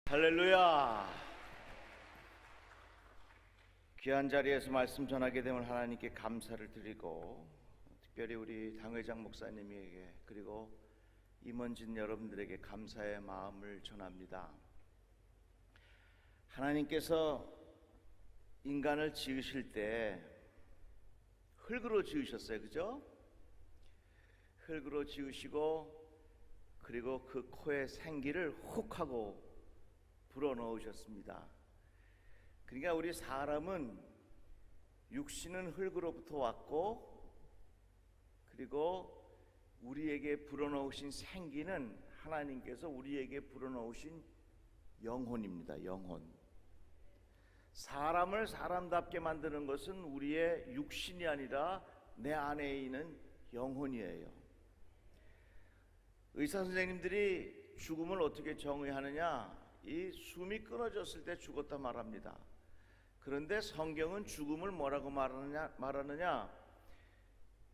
할렐루야. 귀한 자리에서 말씀 전하게 됨을 하나님께 감사를 드리고, 특별히 우리 당회장 목사님에게 그리고 임원진 여러분들에게 감사의 마음을 전합니다. 하나님께서 인간을 지으실 때 흙으로 지으셨어요. 그죠? 흙으로 지으시고, 그리고 그 코에 생기를 훅 하고 불어넣으셨습니다. 그러니까 우리 사람은 육신은 흙으로부터 왔고, 그리고 우리에게 불어넣으신 생기는 하나님께서 우리에게 불어넣으신 영혼입니다. 영혼. 사람을 사람답게 만드는 것은 우리의 육신이 아니라 내 안에 있는 영혼이에요. 의사 선생님들이 죽음을 어떻게 정의하느냐? 이 숨이 끊어졌을 때 죽었다 말합니다. 그런데 성경은 죽음을 뭐라고 말하느냐?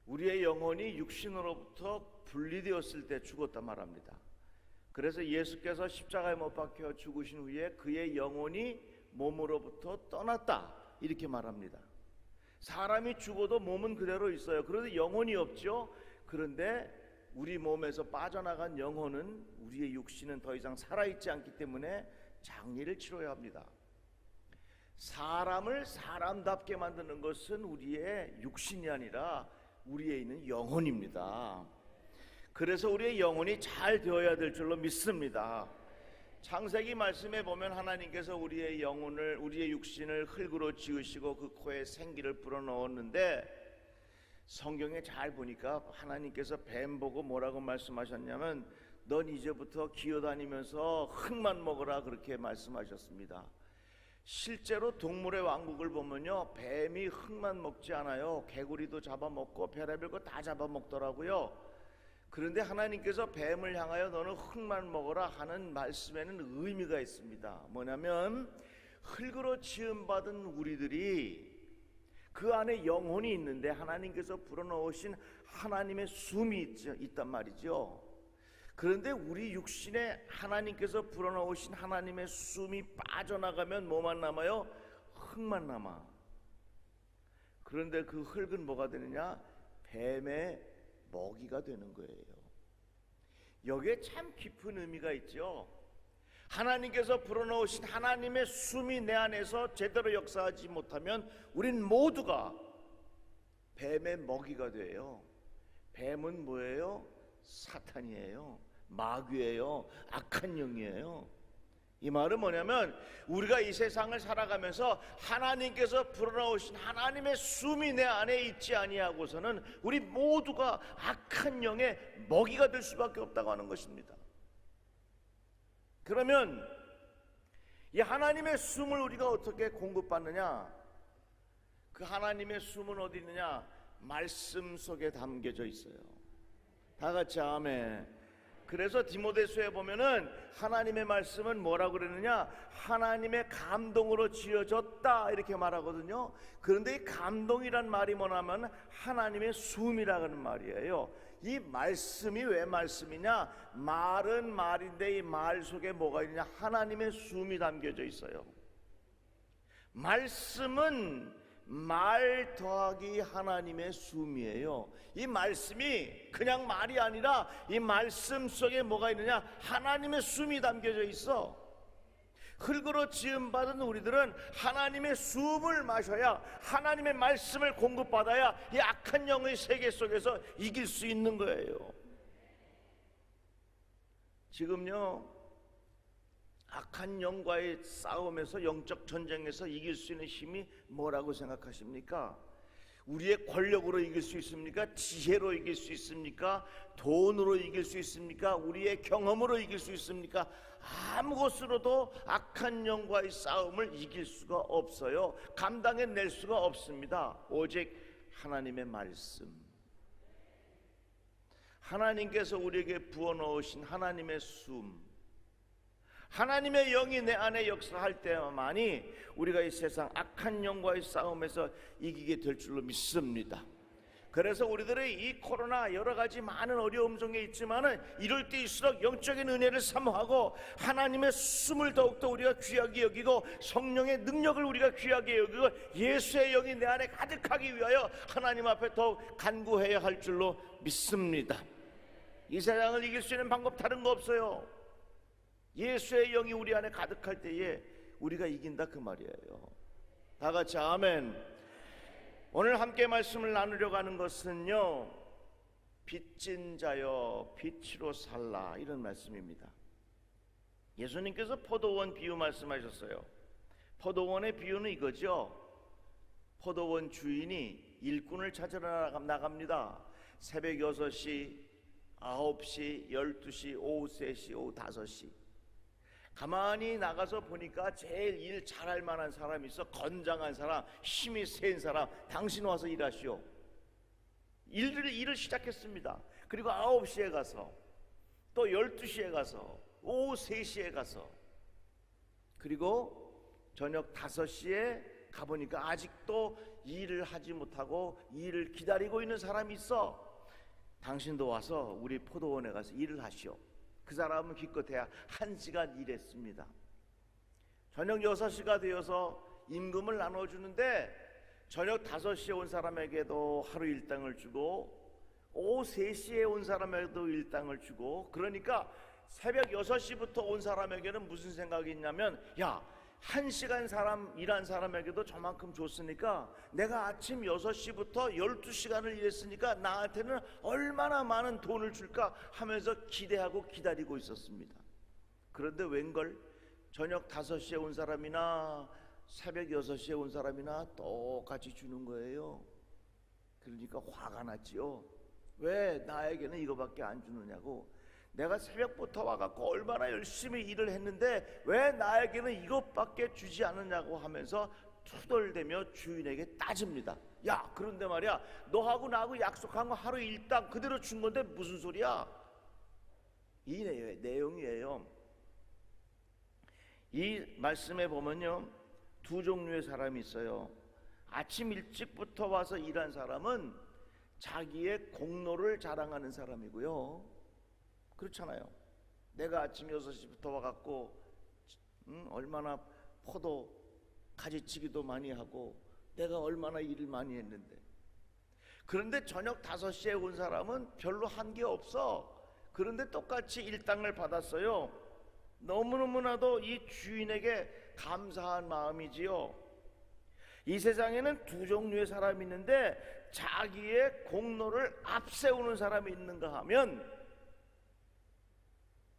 우리의 영혼이 육신으로부터 분리되었을 때 죽었다 말합니다. 그래서 예수께서 십자가에 못 박혀 죽으신 후에 그의 영혼이 몸으로부터 떠났다, 이렇게 말합니다. 사람이 죽어도 몸은 그대로 있어요. 그런데 영혼이 없죠. 그런데 우리 몸에서 빠져나간 영혼은, 우리의 육신은 더 이상 살아있지 않기 때문에 장례를 치러야 합니다. 사람을 사람답게 만드는 것은 우리의 육신이 아니라 우리에 있는 영혼입니다. 그래서 우리의 영혼이 잘 되어야 될 줄로 믿습니다. 창세기 말씀에 보면 하나님께서 우리의 영혼을, 우리의 육신을 흙으로 지으시고 그 코에 생기를 불어넣었는데, 성경에 잘 보니까 하나님께서 뱀 보고 뭐라고 말씀하셨냐면, 넌 이제부터 기어다니면서 흙만 먹어라, 그렇게 말씀하셨습니다. 실제로 동물의 왕국을 보면요, 뱀이 흙만 먹지 않아요. 개구리도 잡아먹고 별의별 거 다 잡아먹더라고요. 그런데 하나님께서 뱀을 향하여 너는 흙만 먹어라 하는 말씀에는 의미가 있습니다. 뭐냐면 흙으로 지음받은 우리들이 그 안에 영혼이 있는데 하나님께서 불어넣으신 하나님의 숨이 있단 말이죠. 그런데 우리 육신에 하나님께서 불어넣으신 하나님의 숨이 빠져나가면 뭐만 남아요? 흙만 남아. 그런데 그 흙은 뭐가 되느냐? 뱀의 먹이가 되는 거예요. 여기에 참 깊은 의미가 있죠. 하나님께서 불어넣으신 하나님의 숨이 내 안에서 제대로 역사하지 못하면 우린 모두가 뱀의 먹이가 돼요. 뱀은 뭐예요? 사탄이에요. 마귀예요. 악한 영이에요. 이 말은 뭐냐면 우리가 이 세상을 살아가면서 하나님께서 불어넣으신 하나님의 숨이 내 안에 있지 아니하고서는 우리 모두가 악한 영의 먹이가 될 수밖에 없다고 하는 것입니다. 그러면 이 하나님의 숨을 우리가 어떻게 공급받느냐? 그 하나님의 숨은 어디 있느냐? 말씀 속에 담겨져 있어요. 다 같이 아멘. 그래서 디모데서에 보면은 하나님의 말씀은 뭐라고 그러느냐? 하나님의 감동으로 지어졌다, 이렇게 말하거든요. 그런데 이 감동이란 말이 뭐냐면 하나님의 숨이라는 말이에요. 이 말씀이 왜 말씀이냐? 말은 말인데 이 말 속에 뭐가 있느냐? 하나님의 숨이 담겨져 있어요. 말씀은 말 더하기 하나님의 숨이에요. 이 말씀이 그냥 말이 아니라 이 말씀 속에 뭐가 있느냐? 하나님의 숨이 담겨져 있어. 흙으로 지음받은 우리들은 하나님의 숨을 마셔야, 하나님의 말씀을 공급받아야 이 악한 영의 세계 속에서 이길 수 있는 거예요. 지금요, 악한 영과의 싸움에서, 영적 전쟁에서 이길 수 있는 힘이 뭐라고 생각하십니까? 우리의 권력으로 이길 수 있습니까? 지혜로 이길 수 있습니까? 돈으로 이길 수 있습니까? 우리의 경험으로 이길 수 있습니까? 아무 것으로도 악한 영과의 싸움을 이길 수가 없어요. 감당해낼 수가 없습니다. 오직 하나님의 말씀, 하나님께서 우리에게 부어넣으신 하나님의 숨, 하나님의 영이 내 안에 역사할 때만이 우리가 이 세상 악한 영과의 싸움에서 이기게 될 줄로 믿습니다. 그래서 우리들의 이 코로나 여러 가지 많은 어려움 중에 있지만은 이럴 때일수록 영적인 은혜를 사모하고 하나님의 숨을 더욱더 우리가 귀하게 여기고 성령의 능력을 우리가 귀하게 여기고 예수의 영이 내 안에 가득하기 위하여 하나님 앞에 더욱 간구해야 할 줄로 믿습니다. 이 세상을 이길 수 있는 방법 다른 거 없어요. 예수의 영이 우리 안에 가득할 때에 우리가 이긴다 그 말이에요. 다 같이 아멘. 오늘 함께 말씀을 나누려고 하는 것은요, 빚진 자여 빛으로 살라, 이런 말씀입니다. 예수님께서 포도원 비유 말씀하셨어요. 포도원의 비유는 이거죠. 포도원 주인이 일꾼을 찾으러 나갑니다. 새벽 6시, 9시, 12시, 오후 3시, 오후 5시. 가만히 나가서 보니까 제일 일 잘할 만한 사람이 있어. 건장한 사람, 힘이 센 사람. 당신 와서 일하시오. 일을 시작했습니다. 그리고 9시에 가서, 또 12시에 가서, 오후 3시에 가서, 그리고 저녁 5시에 가보니까 아직도 일을 하지 못하고 일을 기다리고 있는 사람이 있어. 당신도 와서 우리 포도원에 가서 일을 하시오. 그 사람은 기껏해야 1시간 일했습니다. 저녁 6시가 되어서 임금을 나눠주는데 저녁 5시에 온 사람에게도 하루 일당을 주고 오후 3시에 온 사람에게도 일당을 주고, 그러니까 새벽 6시부터 온 사람에게는 무슨 생각이 있냐면, 야, 1시간 일한 사람에게도 저만큼 줬으니까 내가 아침 6시부터 12시간을 일했으니까 나한테는 얼마나 많은 돈을 줄까 하면서 기대하고 기다리고 있었습니다. 그런데 웬걸 저녁 5시에 온 사람이나 새벽 6시에 온 사람이나 똑같이 주는 거예요. 그러니까 화가 났지요. 왜 나에게는 이거밖에 안 주느냐고. 내가 새벽부터 와갖고 얼마나 열심히 일을 했는데 왜 나에게는 이것밖에 주지 않느냐고 하면서 투덜대며 주인에게 따집니다. 야, 그런데 말이야, 너하고 나하고 약속한 거 하루 일당 그대로 준 건데 무슨 소리야? 이 내용이에요. 이 말씀에 보면요, 두 종류의 사람이 있어요. 아침 일찍부터 와서 일한 사람은 자기의 공로를 자랑하는 사람이고요. 그렇잖아요. 내가 아침 6시부터 와갖고 얼마나 포도 가지치기도 많이 하고 내가 얼마나 일을 많이 했는데. 그런데 저녁 5시에 온 사람은 별로 한 게 없어. 그런데 똑같이 일당을 받았어요. 너무너무나도 이 주인에게 감사한 마음이지요. 이 세상에는 두 종류의 사람이 있는데 자기의 공로를 앞세우는 사람이 있는가 하면,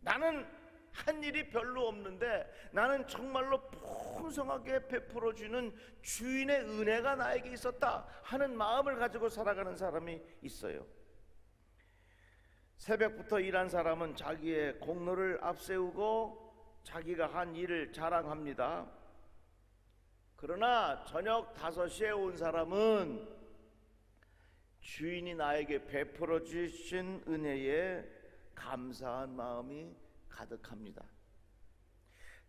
나는 한 일이 별로 없는데 나는 정말로 풍성하게 베풀어주는 주인의 은혜가 나에게 있었다 하는 마음을 가지고 살아가는 사람이 있어요. 새벽부터 일한 사람은 자기의 공로를 앞세우고 자기가 한 일을 자랑합니다. 그러나 저녁 5시에 온 사람은 주인이 나에게 베풀어 주신 은혜에 감사한 마음이 가득합니다.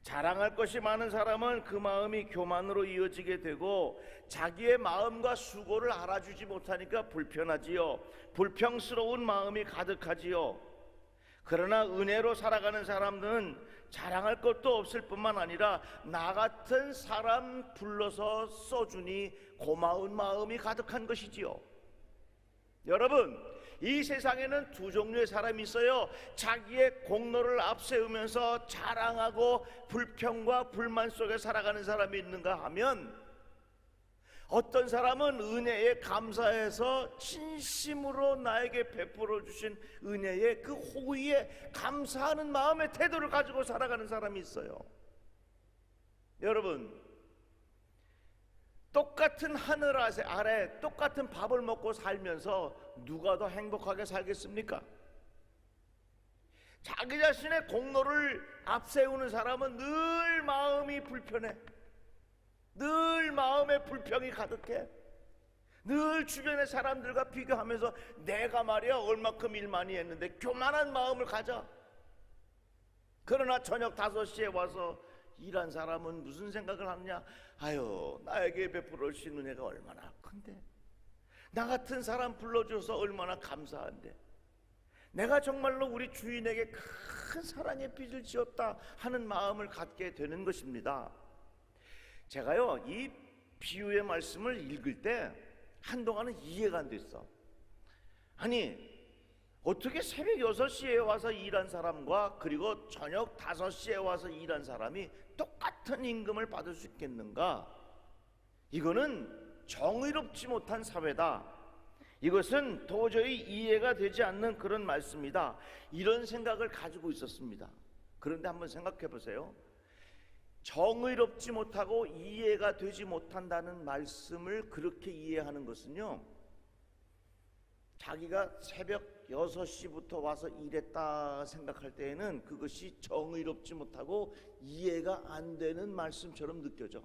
자랑할 것이 많은 사람은 그 마음이 교만으로 이어지게 되고 자기의 마음과 수고를 알아주지 못하니까 불편하지요. 불평스러운 마음이 가득하지요. 그러나 은혜로 살아가는 사람들은 자랑할 것도 없을 뿐만 아니라 나 같은 사람 불러서 써주니 고마운 마음이 가득한 것이지요. 여러분, 이 세상에는 두 종류의 사람이 있어요. 자기의 공로를 앞세우면서 자랑하고 불평과 불만 속에 살아가는 사람이 있는가 하면, 어떤 사람은 은혜에 감사해서 진심으로 나에게 베풀어 주신 은혜에 그 호의에 감사하는 마음의 태도를 가지고 살아가는 사람이 있어요. 여러분, 똑같은 하늘 아래 똑같은 밥을 먹고 살면서 누가 더 행복하게 살겠습니까? 자기 자신의 공로를 앞세우는 사람은 늘 마음이 불편해. 늘 마음에 불평이 가득해. 늘 주변의 사람들과 비교하면서 내가 말이야 얼마큼 일 많이 했는데 교만한 마음을 가져. 그러나 저녁 5시에 와서 일한 사람은 무슨 생각을 하느냐? 아유, 나에게 베풀어 주신 은혜가 얼마나 큰데, 나 같은 사람 불러줘서 얼마나 감사한데, 내가 정말로 우리 주인에게 큰 사랑의 빚을 지었다 하는 마음을 갖게 되는 것입니다. 제가요, 이 비유의 말씀을 읽을 때 한동안은 이해가 안 됐어. 아니, 어떻게 새벽 6시에 와서 일한 사람과 그리고 저녁 5시에 와서 일한 사람이 똑같은 임금을 받을 수 있겠는가? 이거는 정의롭지 못한 사회다. 이것은 도저히 이해가 되지 않는 그런 말씀이다. 이런 생각을 가지고 있었습니다. 그런데 한번 생각해 보세요. 정의롭지 못하고 이해가 되지 못한다는 말씀을 그렇게 이해하는 것은요, 자기가 새벽 6시부터 와서 일했다 생각할 때에는 그것이 정의롭지 못하고 이해가 안 되는 말씀처럼 느껴져.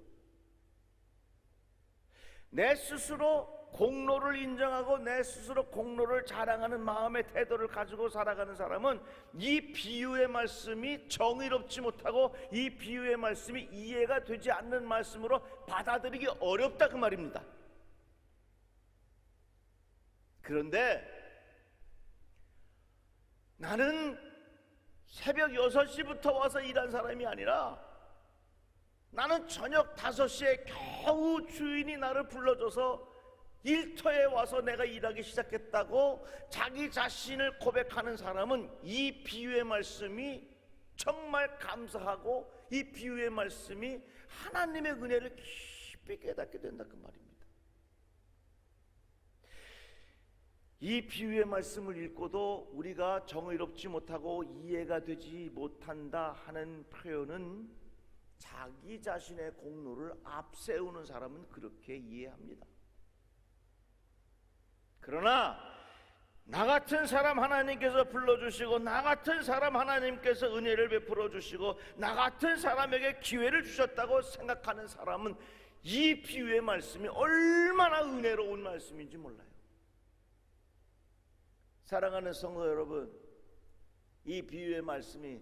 내 스스로 공로를 인정하고 내 스스로 공로를 자랑하는 마음의 태도를 가지고 살아가는 사람은 이 비유의 말씀이 정의롭지 못하고 이 비유의 말씀이 이해가 되지 않는 말씀으로 받아들이기 어렵다, 그 말입니다. 그런데 나는 새벽 6시부터 와서 일한 사람이 아니라 나는 저녁 5시에 겨우 주인이 나를 불러줘서 일터에 와서 내가 일하기 시작했다고 자기 자신을 고백하는 사람은 이 비유의 말씀이 정말 감사하고 이 비유의 말씀이 하나님의 은혜를 깊이 깨닫게 된다, 그 말입니다. 이 비유의 말씀을 읽고도 우리가 정의롭지 못하고 이해가 되지 못한다 하는 표현은 자기 자신의 공로를 앞세우는 사람은 그렇게 이해합니다. 그러나 나 같은 사람 하나님께서 불러주시고 나 같은 사람 하나님께서 은혜를 베풀어 주시고 나 같은 사람에게 기회를 주셨다고 생각하는 사람은 이 비유의 말씀이 얼마나 은혜로운 말씀인지 몰라요. 사랑하는 성도 여러분, 이 비유의 말씀이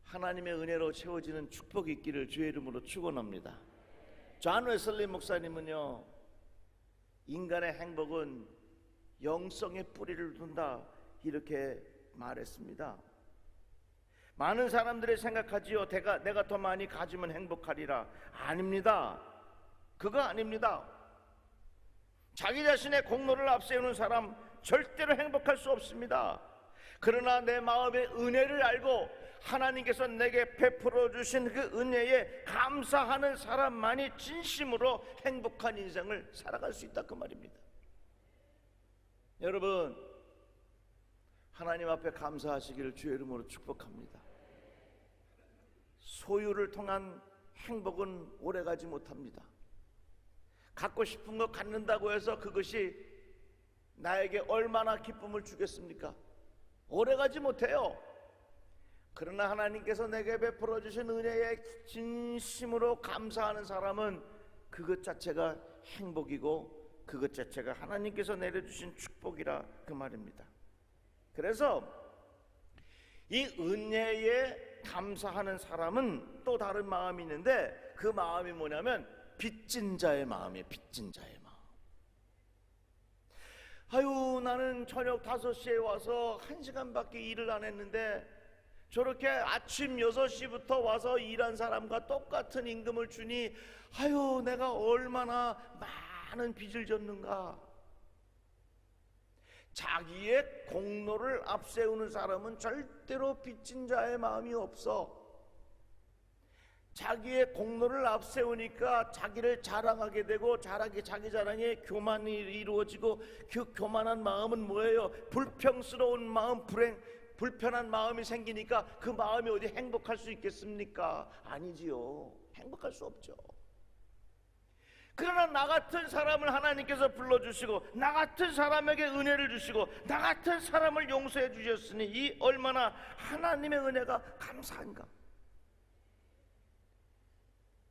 하나님의 은혜로 채워지는 축복이 있기를 주의 이름으로 축원합니다. 존 웨슬리 목사님은요, 인간의 행복은 영성의 뿌리를 둔다, 이렇게 말했습니다. 많은 사람들이 생각하지요, 내가 더 많이 가지면 행복하리라. 아닙니다. 그거 아닙니다. 자기 자신의 공로를 앞세우는 사람 절대로 행복할 수 없습니다. 그러나 내 마음의 은혜를 알고 하나님께서 내게 베풀어 주신 그 은혜에 감사하는 사람만이 진심으로 행복한 인생을 살아갈 수 있다, 그 말입니다. 여러분, 하나님 앞에 감사하시기를 주의 이름으로 축복합니다. 소유를 통한 행복은 오래가지 못합니다. 갖고 싶은 거 갖는다고 해서 그것이 나에게 얼마나 기쁨을 주겠습니까? 오래가지 못해요. 그러나 하나님께서 내게 베풀어 주신 은혜에 진심으로 감사하는 사람은 그것 자체가 행복이고 그것 자체가 하나님께서 내려주신 축복이라, 그 말입니다. 그래서 이 은혜에 감사하는 사람은 또 다른 마음이 있는데, 그 마음이 뭐냐면 빚진 자의 마음이에요. 빚진 자의 마음. 아유, 나는 저녁 5시에 와서 1시간밖에 일을 안 했는데 저렇게 아침 6시부터 와서 일한 사람과 똑같은 임금을 주니 아유, 내가 얼마나 많은 빚을 졌는가. 자기의 공로를 앞세우는 사람은 절대로 빚진 자의 마음이 없어. 자기의 공로를 앞세우니까 자기를 자랑하게 되고 자기 자랑에 교만이 이루어지고, 그 교만한 마음은 뭐예요? 불평스러운 마음, 불편한 마음이 생기니까 그 마음이 어디 행복할 수 있겠습니까? 아니지요. 행복할 수 없죠. 그러나 나 같은 사람을 하나님께서 불러주시고 나 같은 사람에게 은혜를 주시고 나 같은 사람을 용서해 주셨으니 이 얼마나 하나님의 은혜가 감사한가.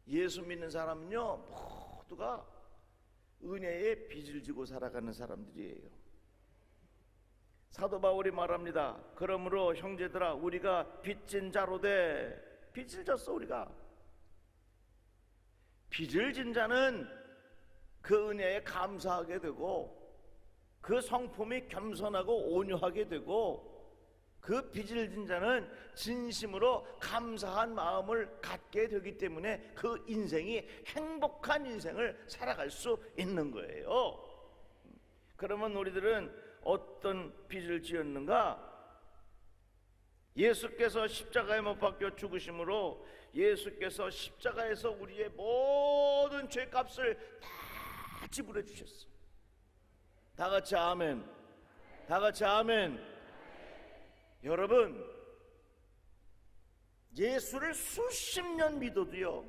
예수 믿는 사람은요, 모두가 은혜에 빚을 지고 살아가는 사람들이에요. 사도 바울이 말합니다. 그러므로 형제들아, 우리가 빚진 자로 돼. 빚을 졌어. 우리가 빚을 진 자는 그 은혜에 감사하게 되고, 그 성품이 겸손하고 온유하게 되고, 그 빚을 진 자는 진심으로 감사한 마음을 갖게 되기 때문에 그 인생이 행복한 인생을 살아갈 수 있는 거예요. 그러면 우리들은 어떤 빚을 지었는가? 예수께서 십자가에 못 박혀 죽으심으로 예수께서 십자가에서 우리의 모든 죄값을 다 지불해 주셨어. 다 같이 아멘. 다 같이 아멘. 여러분, 예수를 수십 년 믿어도요,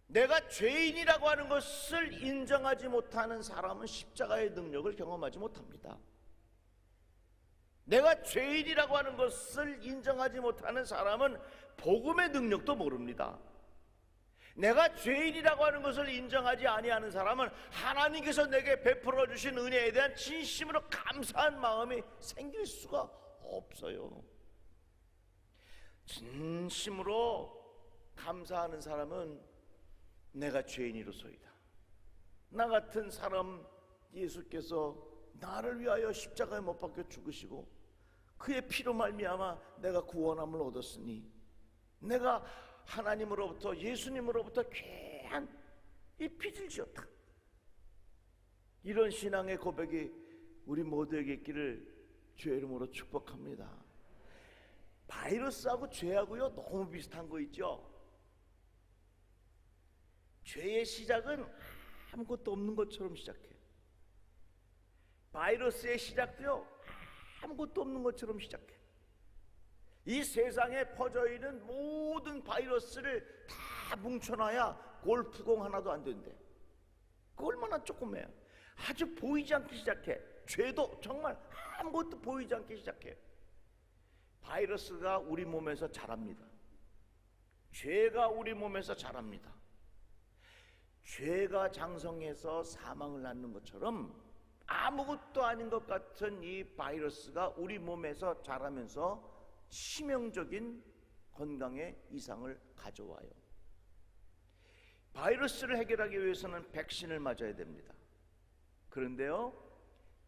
내가 죄인이라고 하는 것을 인정하지 못하는 사람은 십자가의 능력을 경험하지 못합니다. 내가 죄인이라고 하는 것을 인정하지 못하는 사람은 복음의 능력도 모릅니다. 내가 죄인이라고 하는 것을 인정하지 아니하는 사람은 하나님께서 내게 베풀어 주신 은혜에 대한 진심으로 감사한 마음이 생길 수가 없어요. 진심으로 감사하는 사람은 내가 죄인이로소이다, 나 같은 사람 예수께서 나를 위하여 십자가에 못 박혀 죽으시고 그의 피로 말미암아 내가 구원함을 얻었으니 내가 하나님으로부터, 예수님으로부터 귀한 이 빚을 지었다. 이런 신앙의 고백이 우리 모두에게 있기를 주의 이름으로 축복합니다. 바이러스하고 죄하고요 너무 비슷한 거 있죠. 죄의 시작은 아무것도 없는 것처럼 시작해. 바이러스의 시작도요 아무것도 없는 것처럼 시작해. 이 세상에 퍼져 있는 모든 바이러스를 다 뭉쳐놔야 골프공 하나도 안 된대. 그 얼마나 조그매요. 아주 보이지 않게 시작해. 죄도 정말 아무것도 보이지 않게 시작해. 바이러스가 우리 몸에서 자랍니다. 죄가 우리 몸에서 자랍니다. 죄가 장성해서 사망을 낳는 것처럼 아무것도 아닌 것 같은 이 바이러스가 우리 몸에서 자라면서 치명적인 건강에 이상을 가져와요. 바이러스를 해결하기 위해서는 백신을 맞아야 됩니다. 그런데요,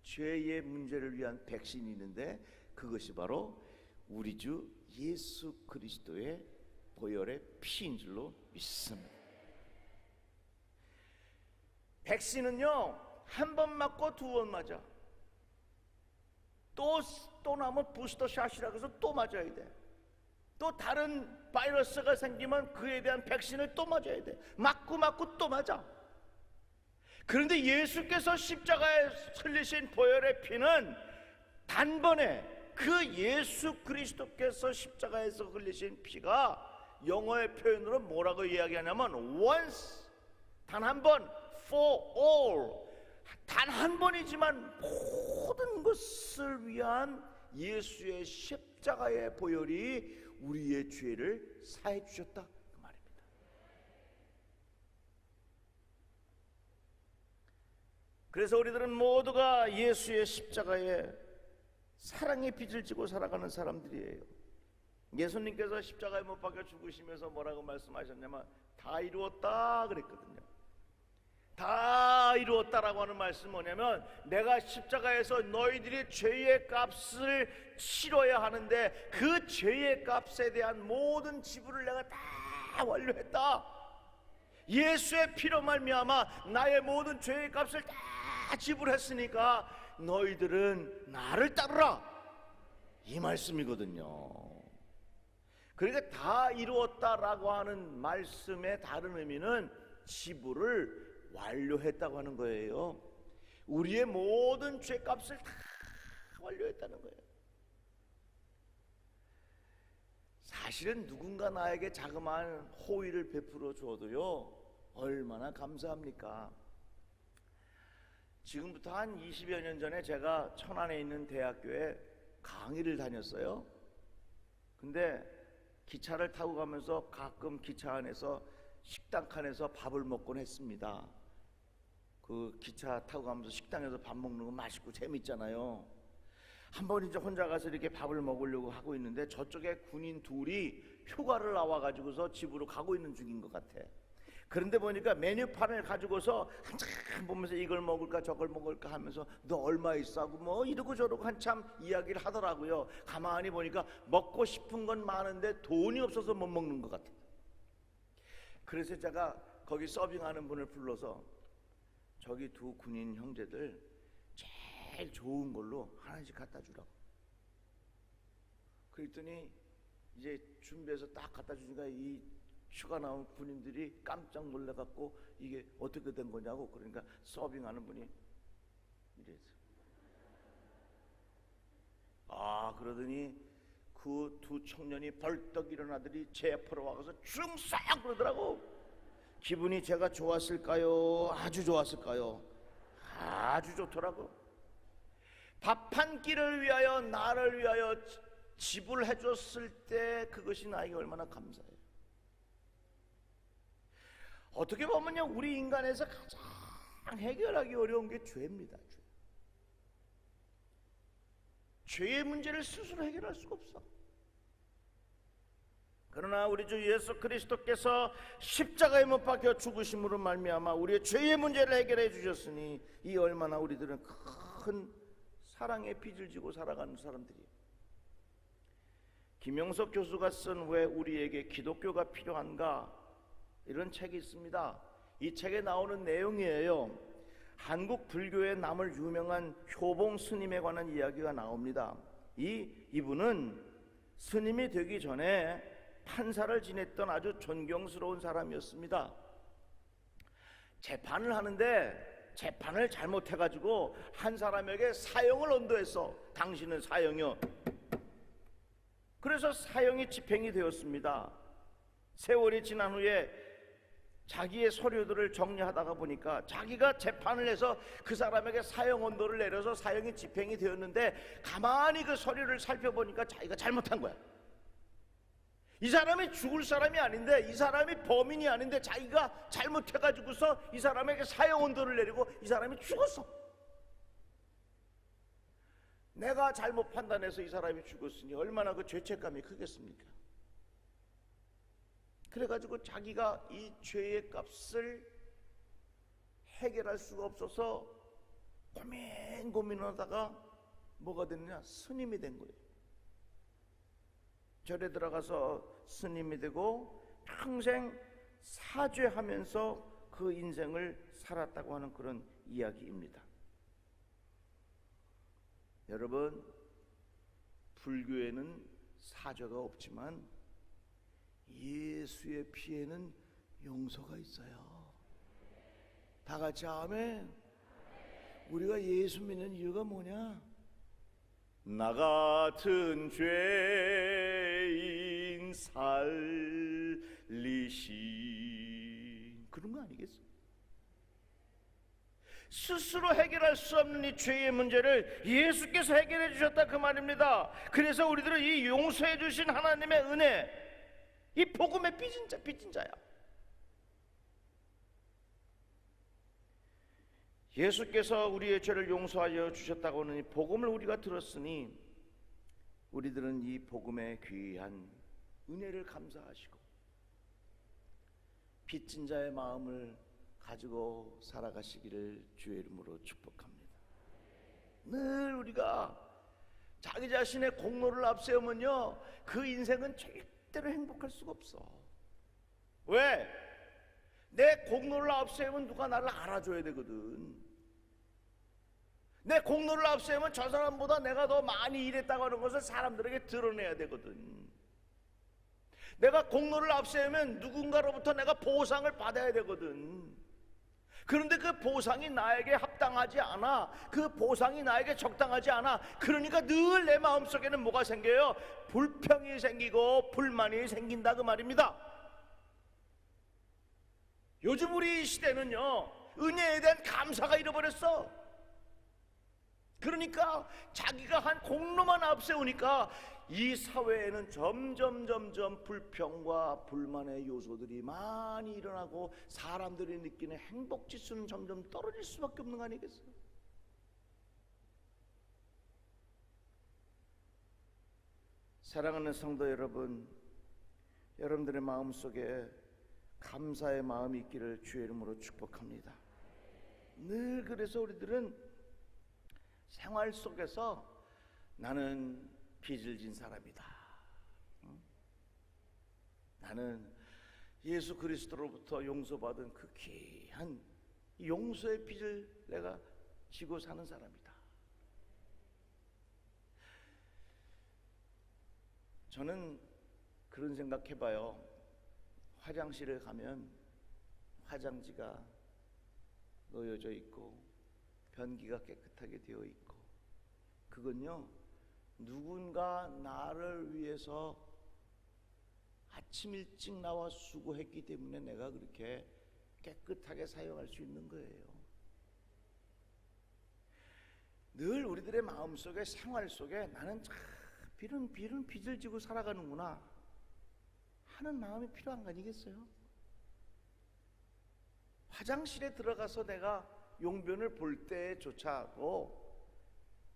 죄의 문제를 위한 백신이 있는데 그것이 바로 우리 주 예수 그리스도의 보혈의 피인 줄로 믿습니다. 백신은요 한 번 맞고 두 번 맞아. 또 나면 부스터샷이라고 해서 또 맞아야 돼. 또 다른 바이러스가 생기면 그에 대한 백신을 또 맞아야 돼. 맞고 또 맞아. 그런데 예수께서 십자가에 흘리신 보혈의 피는 단번에, 그 예수 그리스도께서 십자가에서 흘리신 피가 영어의 표현으로 뭐라고 이야기하냐면 once, 단 한 번, for all, 단 한 번이지만 모든 것을 위한 예수의 십자가의 보혈이 우리의 죄를 사해 주셨다 그 말입니다. 그래서 우리들은 모두가 예수의 십자가에 사랑의 빚을 지고 살아가는 사람들이에요. 예수님께서 십자가에 못 박혀 죽으시면서 뭐라고 말씀하셨냐면 다 이루었다 그랬거든요. 다 이루었다라고 하는 말씀은 뭐냐면 내가 십자가에서 너희들이 죄의 값을 치러야 하는데 그 죄의 값에 대한 모든 지불을 내가 다 완료했다. 예수의 피로 말미암아 나의 모든 죄의 값을 다 지불했으니까 너희들은 나를 따르라, 이 말씀이거든요. 그러니까 다 이루었다라고 하는 말씀의 다른 의미는 지불을 완료했다고 하는 거예요. 우리의 모든 죄값을 다 완료했다는 거예요. 사실은 누군가 나에게 자그마한 호의를 베풀어 주어도요 얼마나 감사합니까? 지금부터 한 20여 년 전에 제가 천안에 있는 대학교에 강의를 다녔어요. 근데 기차를 타고 가면서 가끔 기차 안에서 식당 칸에서 밥을 먹곤 했습니다. 그 기차 타고 가면서 식당에서 밥 먹는 거 맛있고 재밌잖아요. 한 번 이제 혼자 가서 이렇게 밥을 먹으려고 하고 있는데 저쪽에 군인 둘이 휴가를 나와가지고서 집으로 가고 있는 중인 것 같아. 그런데 보니까 메뉴판을 가지고서 한참 보면서 이걸 먹을까 저걸 먹을까 하면서 너 얼마 있어 하고 뭐 이러고 저러고 한참 이야기를 하더라고요. 가만히 보니까 먹고 싶은 건 많은데 돈이 없어서 못 먹는 것 같아요. 그래서 제가 거기 서빙하는 분을 불러서 저기 두 군인 형제들 제일 좋은 걸로 하나씩 갖다 주라고. 그랬더니 이제 준비해서 딱 갖다 주니까 이 휴가 나온 군인들이 깜짝 놀라갖고 이게 어떻게 된 거냐고. 그러니까 서빙하는 분이 이랬어요. 그러더니 그 두 청년이 벌떡 일어나더니 제 앞으로 와서 춤싹 그러더라고. 기분이 제가 좋았을까요? 아주 좋았을까요? 아주 좋더라고. 밥 한 끼를 위하여 나를 위하여 지불해 줬을 때 그것이 나에게 얼마나 감사해요. 어떻게 보면요, 우리 인간에서 가장 해결하기 어려운 게 죄입니다. 죄의 문제를 스스로 해결할 수가 없어. 그러나 우리 주 예수 그리스도께서 십자가에 못 박혀 죽으심으로 말미암아 우리의 죄의 문제를 해결해 주셨으니 이 얼마나 우리들은 큰 사랑의 빚을 지고 살아가는 사람들이에요. 김영석 교수가 쓴 왜 우리에게 기독교가 필요한가 이런 책이 있습니다. 이 책에 나오는 내용이에요. 한국 불교에 남을 유명한 효봉 스님에 관한 이야기가 나옵니다. 이분은 스님이 되기 전에 판사를 지냈던 아주 존경스러운 사람이었습니다. 재판을 하는데 재판을 잘못해가지고 한 사람에게 사형을 언도했어. 당신은 사형이요. 그래서 사형이 집행이 되었습니다. 세월이 지난 후에 자기의 서류들을 정리하다가 보니까 자기가 재판을 해서 그 사람에게 사형 언도를 내려서 사형이 집행이 되었는데 가만히 그 서류를 살펴보니까 자기가 잘못한 거야. 이 사람이 죽을 사람이 아닌데, 이 사람이 범인이 아닌데 자기가 잘못해가지고서 이 사람에게 사형 언도를 내리고 이 사람이 죽었어. 내가 잘못 판단해서 이 사람이 죽었으니 얼마나 그 죄책감이 크겠습니까? 그래가지고 자기가 이 죄의 값을 해결할 수가 없어서 고민하다가 뭐가 됐느냐? 스님이 된 거예요. 절에 들어가서 스님이 되고 평생 사죄하면서 그 인생을 살았다고 하는 그런 이야기입니다. 여러분, 불교에는 사죄가 없지만 예수의 피에는 용서가 있어요. 다 같이 아멘. 우리가 예수 믿는 이유가 뭐냐? 나 같은 죄인 살리신 그런 거 아니겠어? 스스로 해결할 수 없는 이 죄의 문제를 예수께서 해결해 주셨다 그 말입니다. 그래서 우리들은 이 용서해 주신 하나님의 은혜, 이 복음의 빚진 자야. 예수께서 우리의 죄를 용서하여 주셨다고 하는 이 복음을 우리가 들었으니 우리들은 이 복음의 귀한 은혜를 감사하시고 빚진 자의 마음을 가지고 살아가시기를 주의 이름으로 축복합니다. 늘 우리가 자기 자신의 공로를 앞세우면요, 그 인생은 절대로 행복할 수가 없어. 왜? 내 공로를 앞세우면 누가 나를 알아줘야 되거든. 내 공로를 앞세우면 저 사람보다 내가 더 많이 일했다고 하는 것을 사람들에게 드러내야 되거든. 내가 공로를 앞세우면 누군가로부터 내가 보상을 받아야 되거든. 그런데 그 보상이 나에게 합당하지 않아. 그 보상이 나에게 적당하지 않아. 그러니까 늘 내 마음속에는 뭐가 생겨요? 불평이 생기고 불만이 생긴다 그 말입니다. 요즘 우리 시대는요, 은혜에 대한 감사가 잃어버렸어. 그러니까 자기가 한 공로만 앞세우니까 이 사회에는 점점 불평과 불만의 요소들이 많이 일어나고 사람들이 느끼는 행복지수는 점점 떨어질 수밖에 없는 거 아니겠어요? 사랑하는 성도 여러분, 여러분들의 마음속에 감사의 마음이 있기를 주의 이름으로 축복합니다. 늘 그래서 우리들은 생활 속에서 나는 빚을 진 사람이다. 나는 예수 그리스도로부터 용서받은 그 귀한 용서의 빚을 내가 지고 사는 사람이다. 저는 그런 생각해봐요. 화장실에 가면 화장지가 놓여져 있고 변기가 깨끗하게 되어 있고, 그건요 누군가 나를 위해서 아침 일찍 나와 수고했기 때문에 내가 그렇게 깨끗하게 사용할 수 있는 거예요. 늘 우리들의 마음속에, 생활 속에 나는 참 빌은 빚을 지고 살아가는구나 하는 마음이 필요한 거 아니겠어요? 화장실에 들어가서 내가 용변을 볼 때조차도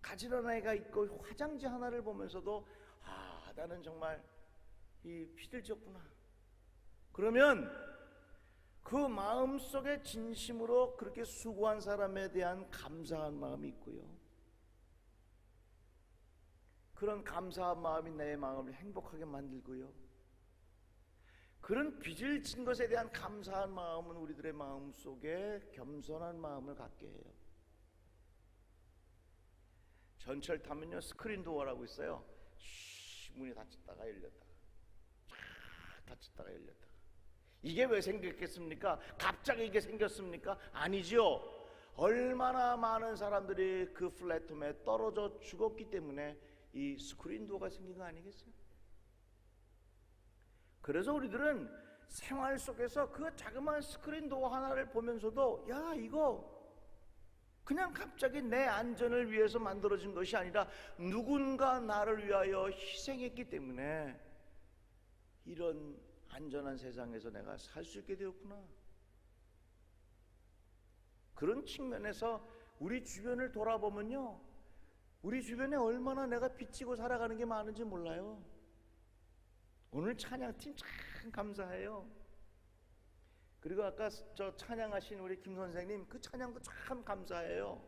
가지런하게가 있고 화장지 하나를 보면서도 나는 정말 이 빚을 지었구나. 그러면 그 마음속에 진심으로 그렇게 수고한 사람에 대한 감사한 마음이 있고요, 그런 감사한 마음이 내 마음을 행복하게 만들고요, 그런 빚을 진 것에 대한 감사한 마음은 우리들의 마음 속에 겸손한 마음을 갖게 해요. 전철 타면요 스크린 도어라고 있어요. 문이 닫혔다가 열렸다가, 닫혔다가 열렸다가. 이게 왜 생겼겠습니까? 갑자기 이게 생겼습니까? 아니지요. 얼마나 많은 사람들이 그 플랫폼에 떨어져 죽었기 때문에 이 스크린 도어가 생긴 거 아니겠어요? 그래서 우리들은 생활 속에서 그 자그마한 스크린 도어 하나를 보면서도 야, 이거 그냥 갑자기 내 안전을 위해서 만들어진 것이 아니라 누군가 나를 위하여 희생했기 때문에 이런 안전한 세상에서 내가 살 수 있게 되었구나. 그런 측면에서 우리 주변을 돌아보면요, 우리 주변에 얼마나 내가 빚지고 살아가는 게 많은지 몰라요. 오늘 찬양팀 참 감사해요. 그리고 아까 저 찬양하신 우리 김 선생님, 그 찬양도 참 감사해요.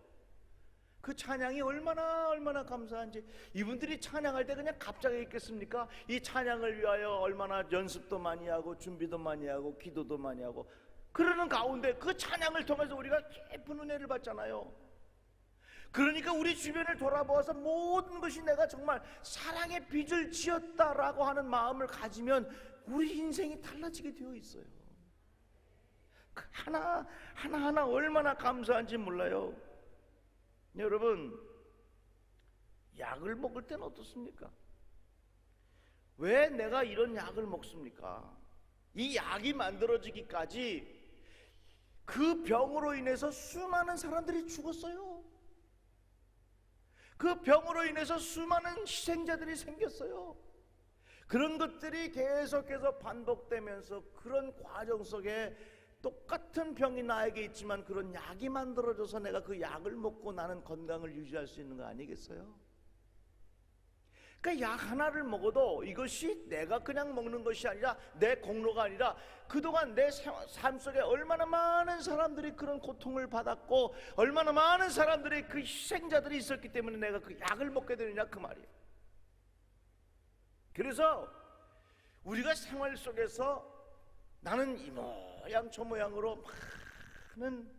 그 찬양이 얼마나 감사한지. 이분들이 찬양할 때 그냥 갑자기 있겠습니까? 이 찬양을 위하여 얼마나 연습도 많이 하고 준비도 많이 하고 기도도 많이 하고 그러는 가운데 그 찬양을 통해서 우리가 깊은 은혜를 받잖아요. 그러니까 우리 주변을 돌아보아서 모든 것이 내가 정말 사랑의 빚을 지었다라고 하는 마음을 가지면 우리 인생이 달라지게 되어 있어요. 하나하나 얼마나 감사한지 몰라요. 여러분, 약을 먹을 때는 어떻습니까? 왜 내가 이런 약을 먹습니까? 이 약이 만들어지기까지 그 병으로 인해서 수많은 사람들이 죽었어요. 그 병으로 인해서 수많은 희생자들이 생겼어요. 그런 것들이 계속해서 반복되면서 그런 과정 속에 똑같은 병이 나에게 있지만 그런 약이 만들어져서 내가 그 약을 먹고 나는 건강을 유지할 수 있는 거 아니겠어요? 그러니까 약 하나를 먹어도 이것이 내가 그냥 먹는 것이 아니라 내 공로가 아니라 그동안 내 삶 속에 얼마나 많은 사람들이 그런 고통을 받았고 얼마나 많은 사람들이 그 희생자들이 있었기 때문에 내가 그 약을 먹게 되느냐 그 말이에요. 그래서 우리가 생활 속에서 나는 이 모양 저 모양으로 많은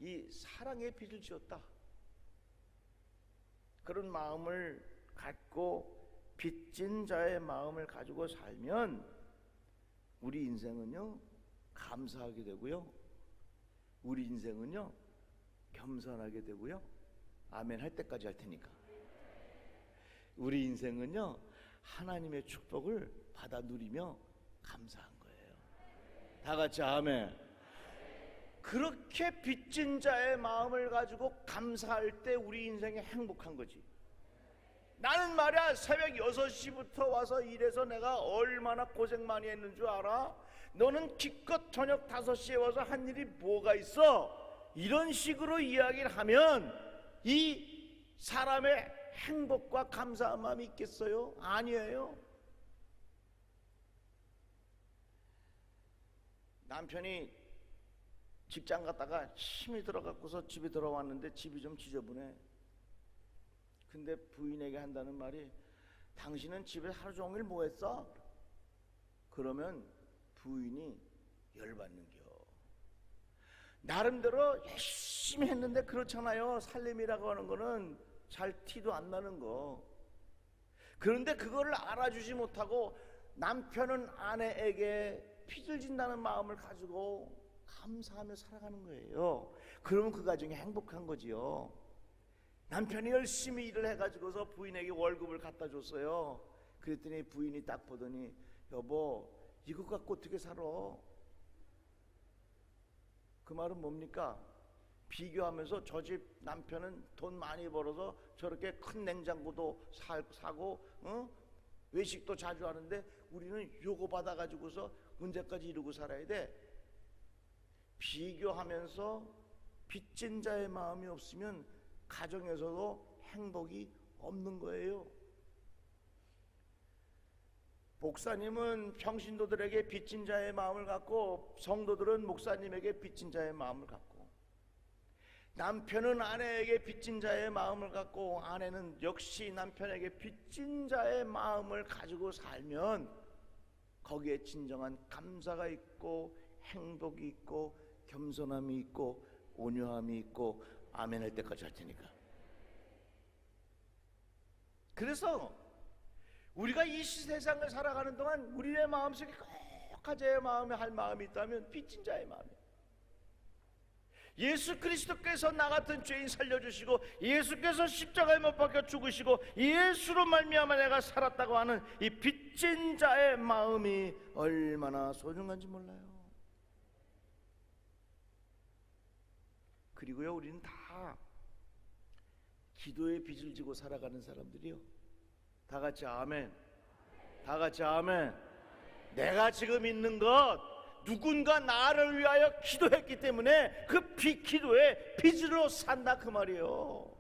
이 사랑의 빚을 지었다, 그런 마음을 갖고 빚진 자의 마음을 가지고 살면 우리 인생은요 감사하게 되고요, 우리 인생은요 겸손하게 되고요. 아멘 할 때까지 할 테니까. 우리 인생은요 하나님의 축복을 받아 누리며 감사한 거예요. 다 같이 아멘. 그렇게 빚진 자의 마음을 가지고 감사할 때 우리 인생이 행복한 거지. 나는 말이야 새벽 6시부터 와서 일해서 내가 얼마나 고생 많이 했는 줄 알아? 너는 기껏 저녁 5시에 와서 한 일이 뭐가 있어? 이런 식으로 이야기를 하면 이 사람의 행복과 감사한 마음이 있겠어요? 아니에요. 남편이 직장 갔다가 힘이 들어갖고서 집에 들어왔는데 집이 좀 지저분해. 근데 부인에게 한다는 말이, 당신은 집에 하루 종일 뭐 했어? 그러면 부인이 열받는겨. 나름대로 열심히 했는데 그렇잖아요. 살림이라고 하는 거는 잘 티도 안 나는 거. 그런데 그거를 알아주지 못하고 남편은 아내에게 빚을 진다는 마음을 가지고 감사하며 살아가는 거예요. 그러면 그 가정이 행복한 거지요. 남편이 열심히 일을 해가지고서 부인에게 월급을 갖다 줬어요. 그랬더니 부인이 딱 보더니, 여보, 이거 갖고 어떻게 살아? 그 말은 뭡니까? 비교하면서 저 집 남편은 돈 많이 벌어서 저렇게 큰 냉장고도 사고 외식도 자주 하는데 우리는 요거 받아가지고서 언제까지 이러고 살아야 돼? 비교하면서 빚진 자의 마음이 없으면 가정에서도 행복이 없는 거예요. 목사님은 평신도들에게 빚진 자의 마음을 갖고, 성도들은 목사님에게 빚진 자의 마음을 갖고, 남편은 아내에게 빚진 자의 마음을 갖고, 아내는 역시 남편에게 빚진 자의 마음을 가지고 살면 거기에 진정한 감사가 있고 행복이 있고 겸손함이 있고 온유함이 있고 아멘 할 때까지 할 테니까. 그래서 우리가 이 세상을 살아가는 동안 우리의 마음속에 꼭 가져야 마음에 할 마음이 있다면 빚진 자의 마음이에요. 예수 그리스도께서 나 같은 죄인 살려주시고, 예수께서 십자가에 못 박혀 죽으시고, 예수로 말미암아 내가 살았다고 하는 이 빚진 자의 마음이 얼마나 소중한지 몰라요. 그리고요, 우리는 다 기도의 빚을 지고 살아가는 사람들이요. 다 같이 아멘. 다 같이 아멘. 내가 지금 있는 것, 누군가 나를 위하여 기도했기 때문에 그 기도의 빚으로 산다 그 말이에요.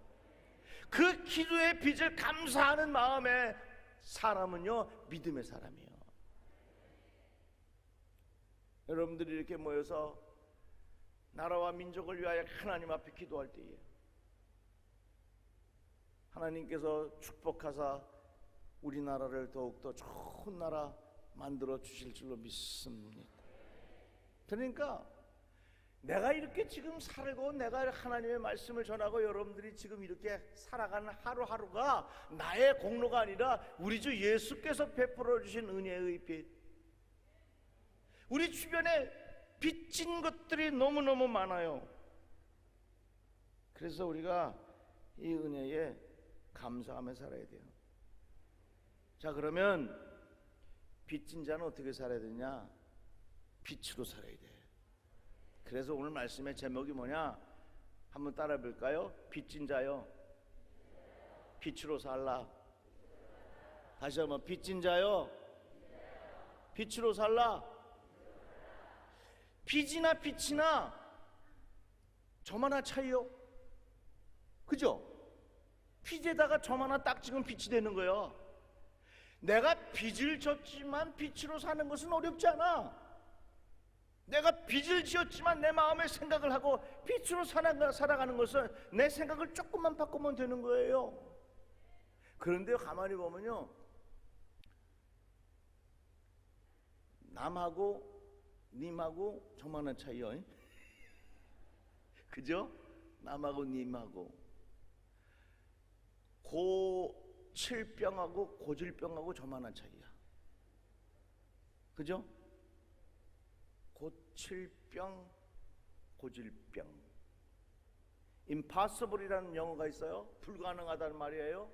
그 기도의 빚을 감사하는 마음에 사람은요 믿음의 사람이에요. 여러분들이 이렇게 모여서 나라와 민족을 위하여 하나님 앞에 기도할 때에 하나님께서 축복하사 우리나라를 더욱더 좋은 나라 만들어 주실 줄로 믿습니다. 그러니까 내가 이렇게 지금 살고 내가 하나님의 말씀을 전하고 여러분들이 지금 이렇게 살아가는 하루하루가 나의 공로가 아니라 우리 주 예수께서 베풀어 주신 은혜의 빛. 우리 주변에 빚진 것들이 너무너무 많아요. 그래서 우리가 이 은혜에 감사하며 살아야 돼요. 자, 그러면 빚진 자는 어떻게 살아야 되냐? 빛으로 살아야 돼. 그래서 오늘 말씀의 제목이 뭐냐? 한번 따라해 볼까요? 빚진 자요, 빛으로 살라. 다시 한번, 빚진 자요, 빛으로 살라. 빚이나 빛이나 저만한 차이요. 그죠? 빚에다가 저만한 딱 지금 빛이 되는 거예요. 내가 빚을 졌지만 빛으로 사는 것은 어렵지 않아. 내가 빚을 지었지만 내 마음의 생각을 하고 빛으로 살아가는 것은 내 생각을 조금만 바꾸면 되는 거예요. 그런데 가만히 보면요, 남하고 님하고 저만한 차이요. 그죠? 남하고 님하고 고칠병하고 고질병하고 저만한 차이야. 그죠? 고칠병, 고질병. impossible이라는 영어가 있어요. 불가능하다는 말이에요.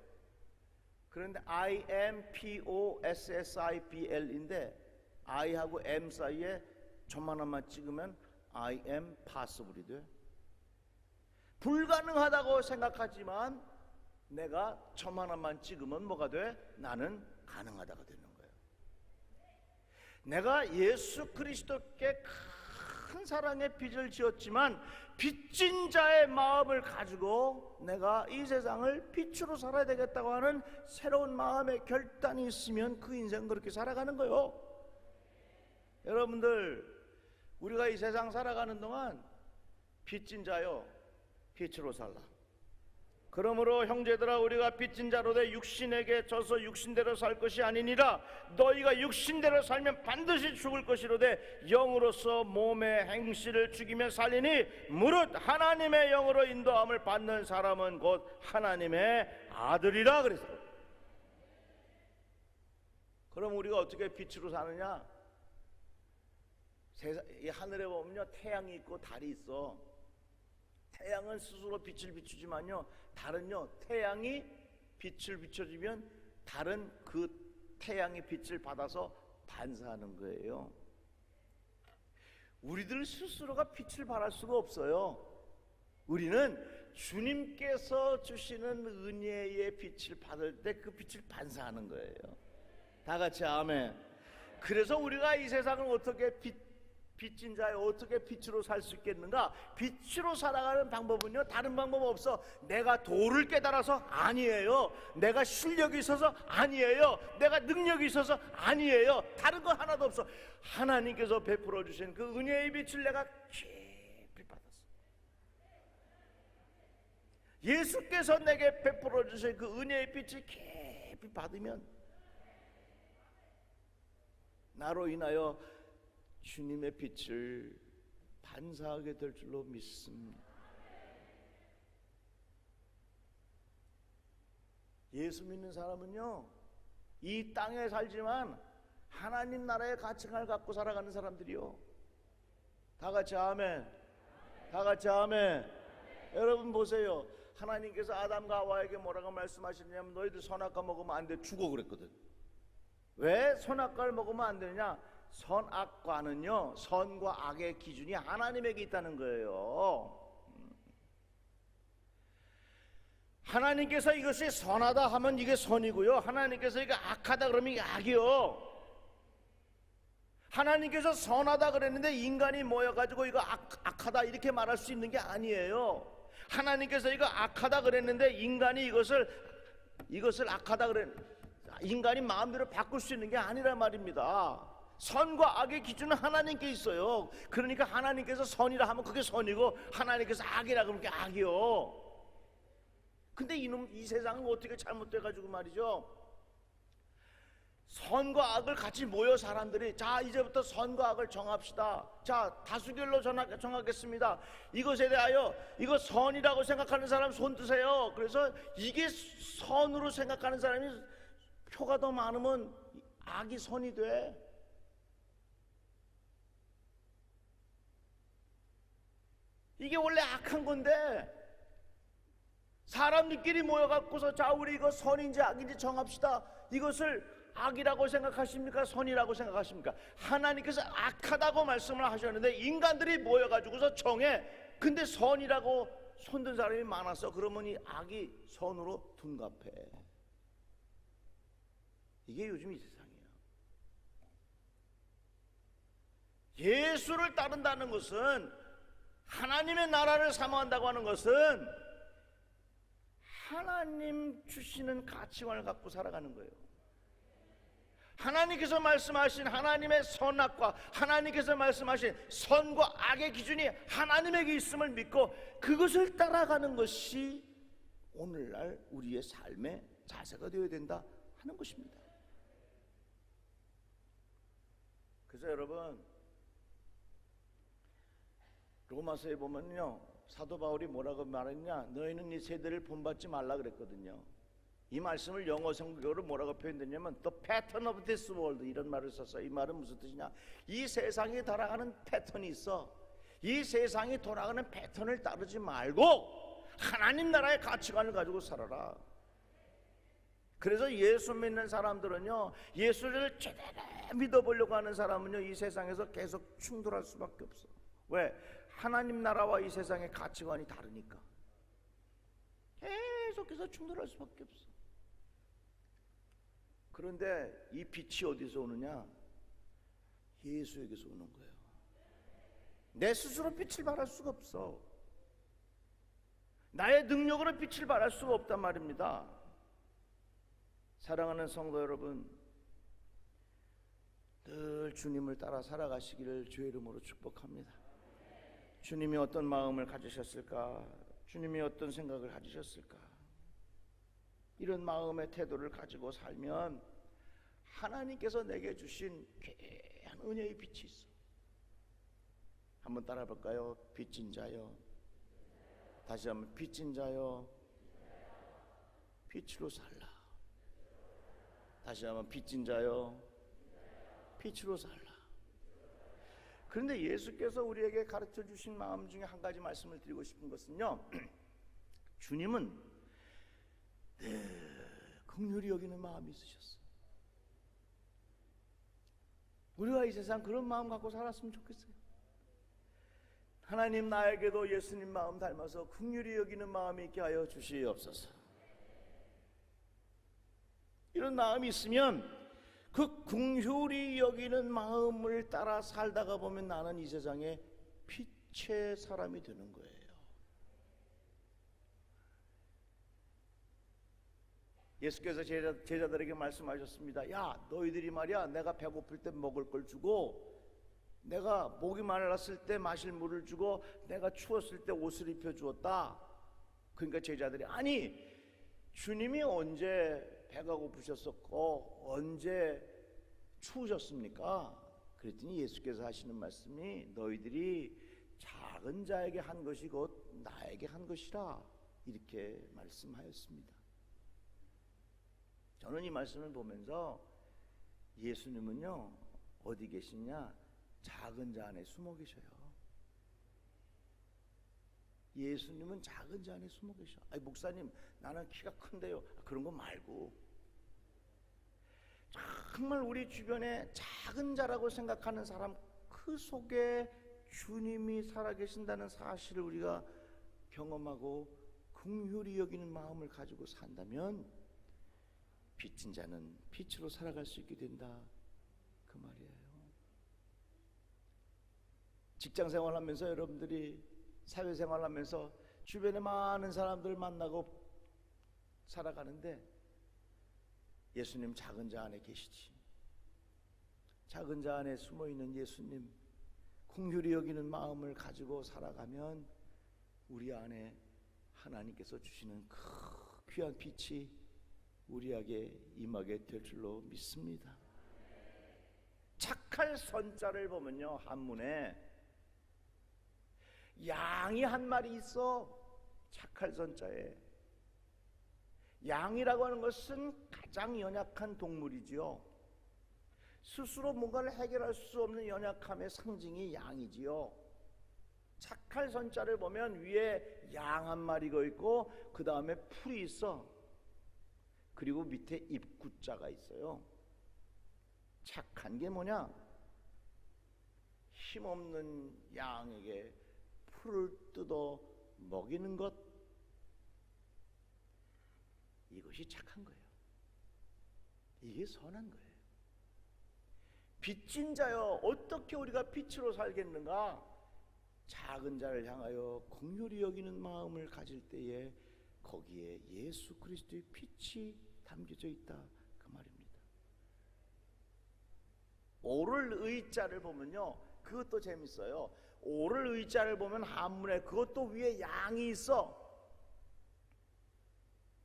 그런데 IMPOSSIBL인데 I하고 M 사이에 점 하나만 찍으면 I am possible이 돼. 불가능하다고 생각하지만 내가 점 하나만 찍으면 뭐가 돼? 나는 가능하다가 되는 거예요. 내가 예수 그리스도께 큰 사랑의 빚을 지었지만 빚진 자의 마음을 가지고 내가 이 세상을 빛으로 살아야 되겠다고 하는 새로운 마음의 결단이 있으면 그 인생 그렇게 살아가는 거예요. 여러분들, 우리가 이 세상 살아가는 동안 빚진 자요, 빛으로 살라. 그러므로 형제들아, 우리가 빚진 자로 돼 육신에게 져서 육신대로 살 것이 아니니라. 너희가 육신대로 살면 반드시 죽을 것이로되 영으로서 몸의 행실을 죽이며 살리니 무릇 하나님의 영으로 인도함을 받는 사람은 곧 하나님의 아들이라 그랬어. 그럼 우리가 어떻게 빛으로 사느냐? 이 하늘에 보면요, 태양이 있고 달이 있어. 태양은 스스로 빛을 비추지만요, 달은요, 태양이 빛을 비춰주면 달은 그 태양의 빛을 받아서 반사하는 거예요. 우리들 스스로가 빛을 발할 수가 없어요. 우리는 주님께서 주시는 은혜의 빛을 받을 때 그 빛을 반사하는 거예요. 다 같이 아멘. 그래서 우리가 이 세상을 어떻게 빚진 자에 어떻게 빛으로 살 수 있겠는가? 빛으로 살아가는 방법은요, 다른 방법 없어. 내가 도를 깨달아서 아니에요. 내가 실력이 있어서 아니에요. 내가 능력이 있어서 아니에요. 다른 거 하나도 없어. 하나님께서 베풀어 주신 그 은혜의 빛을 내가 깊이 받았어. 예수께서 내게 베풀어 주신 그 은혜의 빛을 깊이 받으면 나로 인하여 주님의 빛을 반사하게 될 줄로 믿습니다. 예수 믿는 사람은요, 이 땅에 살지만 하나님 나라의 가치관을 갖고 살아가는 사람들이요. 다 같이 아멘. 다 같이 아멘. 여러분 보세요. 하나님께서 아담과 하와에게 뭐라고 말씀하셨냐면 너희들 선악과 먹으면 안 돼, 죽어 그랬거든. 왜 선악과를 먹으면 안 되느냐? 선악과는요, 선과 악의 기준이 하나님에게 있다는 거예요. 하나님께서 이것이 선하다 하면 이게 선이고요, 하나님께서 이게 악하다 그러면 이게 악이요. 하나님께서 선하다 그랬는데 인간이 모여가지고 이거 악하다 이렇게 말할 수 있는 게 아니에요. 하나님께서 이거 악하다 그랬는데 인간이 이것을 악하다 인간이 마음대로 바꿀 수 있는 게 아니란 말입니다. 선과 악의 기준은 하나님께 있어요. 그러니까 하나님께서 선이라 하면 그게 선이고 하나님께서 악이라 그러면 그게 악이요. 근데 이 세상은 어떻게 잘못돼가지고 말이죠, 선과 악을 같이 모여 사람들이 자 이제부터 선과 악을 정합시다. 자 다수결로 정하겠습니다. 이것에 대하여 이거 선이라고 생각하는 사람 손 드세요. 그래서 이게 선으로 생각하는 사람이 표가 더 많으면 악이 선이 돼. 이게 원래 악한 건데 사람들끼리 모여갖고서 자 우리 이거 선인지 악인지 정합시다. 이것을 악이라고 생각하십니까? 선이라고 생각하십니까? 하나님께서 악하다고 말씀을 하셨는데 인간들이 모여가지고서 정해. 근데 선이라고 손든 사람이 많았어. 그러면 이 악이 선으로 둔갑해. 이게 요즘 이 세상이에요. 예수를 따른다는 것은, 하나님의 나라를 사모한다고 하는 것은 하나님 주시는 가치관을 갖고 살아가는 거예요. 하나님께서 말씀하신 하나님의 선악과 하나님께서 말씀하신 선과 악의 기준이 하나님에게 있음을 믿고 그것을 따라가는 것이 오늘날 우리의 삶의 자세가 되어야 된다 하는 것입니다. 그래서 여러분, 로마서에 보면요, 사도 바울이 뭐라고 말했냐? 너희는 이 세대를 본받지 말라 그랬거든요. 이 말씀을 영어 성경으로 뭐라고 표현됐냐면 The pattern of this world, 이런 말을 썼어요. 이 말은 무슨 뜻이냐? 이 세상에 돌아가는 패턴이 있어. 이 세상이 돌아가는 패턴을 따르지 말고 하나님 나라의 가치관을 가지고 살아라. 그래서 예수 믿는 사람들은요, 예수를 제대로 믿어보려고 하는 사람은요, 이 세상에서 계속 충돌할 수밖에 없어. 왜? 하나님 나라와 이 세상의 가치관이 다르니까 계속해서 충돌할 수밖에 없어. 그런데 이 빛이 어디서 오느냐? 예수에게서 오는 거예요. 내 스스로 빛을 발할 수가 없어. 나의 능력으로 빛을 발할 수가 없단 말입니다. 사랑하는 성도 여러분, 늘 오늘 주님을 따라 살아가시기를 주의 이름으로 축복합니다. 주님이 어떤 마음을 가지셨을까? 주님이 어떤 생각을 가지셨을까? 이런 마음의 태도를 가지고 살면 하나님께서 내게 주신 귀한 은혜의 빛이 있어. 한번 따라 볼까요? 빚진 자여. 다시 한번 빚진 자여 빛으로 살라. 다시 한번 빚진 자여 빛으로 살라. 그런데 예수께서 우리에게 가르쳐 주신 마음 중에 한 가지 말씀을 드리고 싶은 것은요, 주님은 긍휼히 여기는 마음이 있으셨어. 우리가 이 세상 그런 마음 갖고 살았으면 좋겠어요. 하나님, 나에게도 예수님 마음 닮아서 긍휼히 여기는 마음이 있게 하여 주시옵소서. 이런 마음이 있으면 그 긍휼히 여기는 마음을 따라 살다가 보면 나는 이 세상에 빛의 사람이 되는 거예요. 예수께서 제자들에게 말씀하셨습니다. 야, 너희들이 말이야, 내가 배고플 때 먹을 걸 주고, 내가 목이 말랐을 때 마실 물을 주고, 내가 추웠을 때 옷을 입혀 주었다. 그러니까 제자들이, 아니, 주님이 언제 배가 고프셨었고 언제 추우셨습니까? 그랬더니 예수께서 하시는 말씀이, 너희들이 작은 자에게 한 것이 곧 나에게 한 것이라, 이렇게 말씀하였습니다. 저는 이 말씀을 보면서 예수님은요, 어디 계시냐? 작은 자 안에 숨어 계셔요. 예수님은 작은 자 안에 숨어 계셔. 아니, 목사님, 나는 키가 큰데요. 그런 거 말고, 정말 우리 주변에 작은 자라고 생각하는 사람, 그 속에 주님이 살아계신다는 사실을 우리가 경험하고 긍휼히 여기는 마음을 가지고 산다면 빚진 자는 빛으로 살아갈 수 있게 된다, 그 말이에요. 직장 생활하면서, 여러분들이 사회생활하면서 주변에 많은 사람들 만나고 살아가는데, 예수님 작은 자 안에 계시지. 작은 자 안에 숨어있는 예수님, 긍휼히 여기는 마음을 가지고 살아가면 우리 안에 하나님께서 주시는 그 귀한 빛이 우리에게 임하게 될 줄로 믿습니다. 착할 선자를 보면요, 한문에 양이 한 마리 있어. 착할 선자에. 양이라고 하는 것은 가장 연약한 동물이지요. 스스로 뭔가를 해결할 수 없는 연약함의 상징이 양이지요. 착할 선자를 보면 위에 양 한 마리가 있고, 그 다음에 풀이 있어. 그리고 밑에 입구자가 있어요. 착한 게 뭐냐? 힘없는 양에게 풀을 뜯어 먹이는 것, 이것이 착한 거예요. 이게 선한 거예요. 빚진 자여, 어떻게 우리가 빛으로 살겠는가? 작은 자를 향하여 긍휼히 여기는 마음을 가질 때에 거기에 예수 그리스도의 빛이 담겨져 있다, 그 말입니다. 오를 의자를 보면요, 그것도 재밌어요. 오를 의자를 보면 한문에 그것도 위에 양이 있어.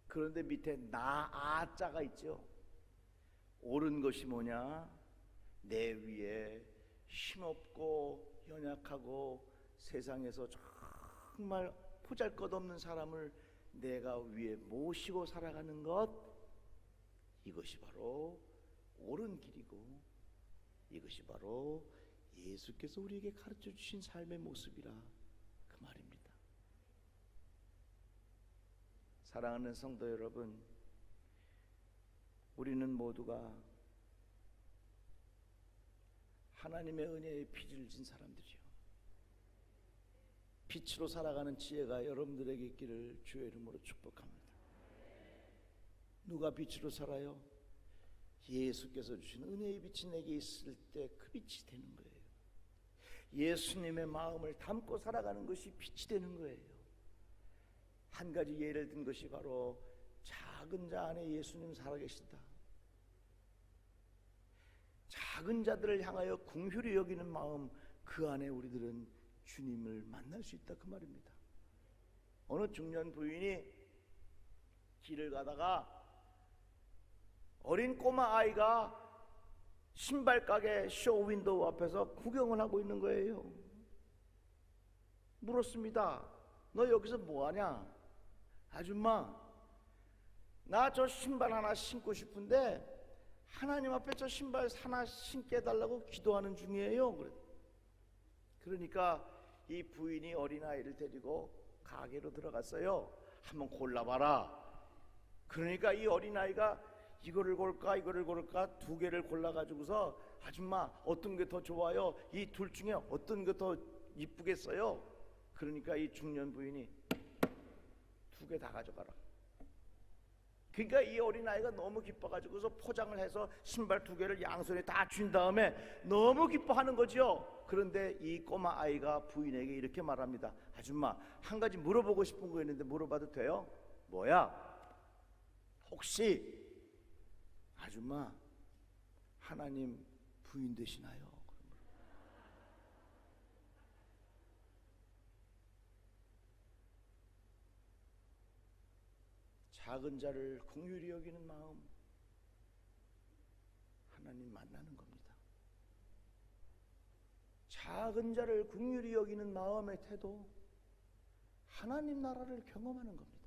그런데 밑에 아자가 있죠. 옳은 것이 뭐냐? 내 위에 힘없고 연약하고 세상에서 정말 보잘것없는 사람을 내가 위에 모시고 살아가는 것, 이것이 바로 옳은 길이고, 이것이 바로 예수께서 우리에게 가르쳐 주신 삶의 모습이라, 그 말입니다. 사랑하는 성도 여러분, 우리는 모두가 하나님의 은혜에 빚을 진 사람들이요, 빛으로 살아가는 지혜가 여러분들에게 있기를 주의 이름으로 축복합니다. 누가 빛으로 살아요? 예수께서 주신 은혜의 빛이 내게 있을 때 그 빛이 되는 거예요. 예수님의 마음을 담고 살아가는 것이 빛이 되는 거예요. 한 가지 예를 든 것이 바로 작은 자 안에 예수님 살아계신다. 작은 자들을 향하여 긍휼히 여기는 마음, 그 안에 우리들은 주님을 만날 수 있다, 그 말입니다. 어느 중년 부인이 길을 가다가 어린 꼬마 아이가 신발 가게 쇼윈도우 앞에서 구경을 하고 있는 거예요. 물었습니다. 너 여기서 뭐하냐? 아줌마, 나 저 신발 하나 신고 싶은데 하나님 앞에 저 신발 하나 신게 해달라고 기도하는 중이에요. 그러니까 이 부인이 어린아이를 데리고 가게로 들어갔어요. 한번 골라봐라. 그러니까 이 어린아이가 이거를 고를까 이거를 고를까 두 개를 골라가지고서, 아줌마 어떤 게 더 좋아요? 이 둘 중에 어떤 게 더 이쁘겠어요? 그러니까 이 중년 부인이 두 개 다 가져가라. 그러니까 이 어린아이가 너무 기뻐가지고서 포장을 해서 신발 두 개를 양손에 다 쥔 다음에 너무 기뻐하는 거죠. 그런데 이 꼬마 아이가 부인에게 이렇게 말합니다. 아줌마, 한 가지 물어보고 싶은 거 있는데 물어봐도 돼요? 뭐야? 혹시 아줌마 하나님 부인 되시나요? 작은 자를 긍휼히 여기는 마음, 하나님 만나는 겁니다. 작은 자를 긍휼히 여기는 마음의 태도, 하나님 나라를 경험하는 겁니다.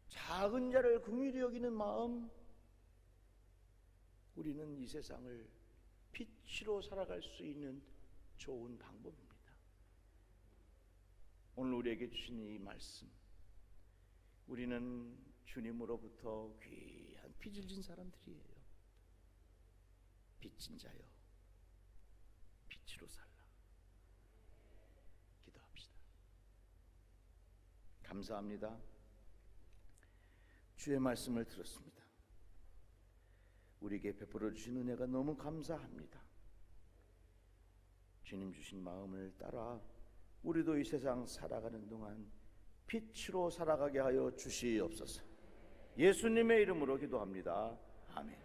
작은 자를 긍휼히 여기는 마음, 우리는 이 세상을 빛으로 살아갈 수 있는 좋은 방법입니다. 오늘 우리에게 주신 이 말씀, 우리는 주님으로부터 귀한 빚을 진 사람들이에요. 빚진 자여, 빛으로 살라. 기도합시다. 감사합니다. 주의 말씀을 들었습니다. 우리에게 베풀어 주신 은혜가 너무 감사합니다. 주님 주신 마음을 따라 우리도 이 세상 살아가는 동안 빛으로 살아가게 하여 주시옵소서. 예수님의 이름으로 기도합니다. 아멘.